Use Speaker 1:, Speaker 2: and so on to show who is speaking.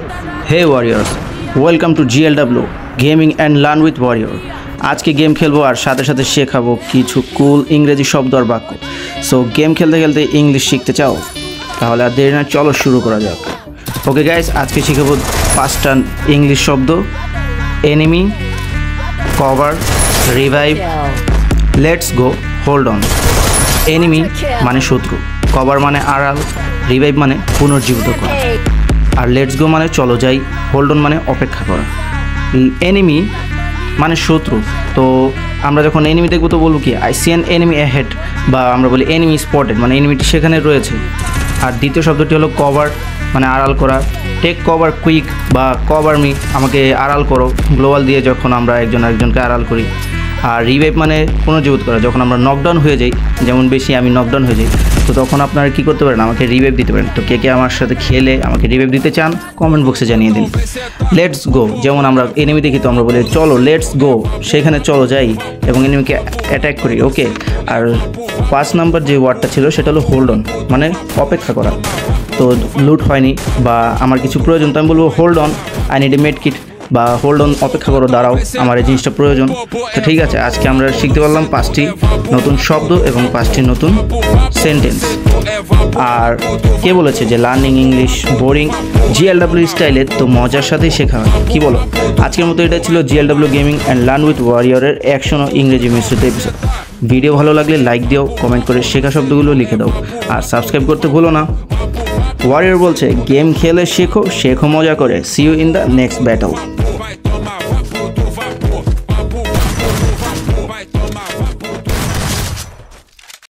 Speaker 1: Hey warriors, welcome to GLW Gaming and Learn with Warrior. আজকে game খেলবো আর সাথে সাথে শেখাবো কিছু কুল ইংরেজি শব্দ আর বাক্য। সো গেম খেলতে খেলতে ইংলিশ শিখতে চাও তাহলে আর দেরি না, চলো শুরু করা যাক। ওকে গাইস, আজকে শিখাবো 5টা ইংলিশ শব্দ: enemy, cover, revive, let's go, hold on. Enemy মানে শত্রু, কভার মানে আড়াল, রিভাইভ মানে পুনর্জীবিত করা, আর লেটস গো মানে চলো যাই, হোল্ড অন মানে অপেক্ষা করা। এনিমি মানে শত্রু, তো আমরা যখন এনিমি দেখবো তো বলবো কি I see an enemy ahead, বা আমরা বলি এনিমি স্পটেড মানে এনিমিটি সেখানে রয়েছে। আর দ্বিতীয় শব্দটি হলো কভার মানে আড়াল করা, টেক কভার কুইক বা কভার মি, আমাকে আড়াল করো, গ্লোবাল দিয়ে যখন আমরা একজনকে আড়াল করি। আর রিভাইভ মানে পুনর্জীবিত করা, যখন আমরা নকডাউন হয়ে যাই, যেমন বেশি আমি নকডাউন হয়ে যাই, তো তখন আপনারা কী করতে পারেন, আমাকে রিভাইভ দিতে পারেন। তো কে কে আমার সাথে খেলে আমাকে রিভাইভ দিতে চান কমেন্ট বক্সে জানিয়ে দিন। লেটস গো, যেমন আমরা এনিমি দেখি তো আমরা বলি চলো লেটস গো, সেখানে চলো যাই এবং এনিমিকে অ্যাটাক করি। ওকে, আর 5 নাম্বার যে ওয়ার্ডটা ছিল সেটা হলো হোল্ড অন, মানে অপেক্ষা করা। তো লুট হয়নি বা আমার কিছু প্রয়োজন, তো আমি বলবো hold on, I need a made kit, বা হোল্ড অন অপেক্ষা করো, দাঁড়াও, আমার এই জিনিসটা প্রয়োজন। তো ঠিক আছে, আজকে আমরা শিখতে পারলাম 5টি নতুন শব্দ এবং 5টি নতুন সেন্টেন্স। আর কে বলেছে যে লার্নিং ইংলিশ বোরিং? GLW স্টাইলে তো মজার সাথেই শেখা হয়, কী বলো? আজকের মতো এটা ছিল GLW gaming and learn with ওয়ারিয়রের 100 ইংরেজি মিশ্রিত এপিসোড। ভিডিও ভালো লাগলে লাইক দিও, কমেন্ট করে শেখা শব্দগুলো লিখে দাও, আর সাবস্ক্রাইব করতে ভুলো না। ওয়ারিয়র বলছে গেম খেলে শেখো, শেখো মজা করে। See you in the next battle.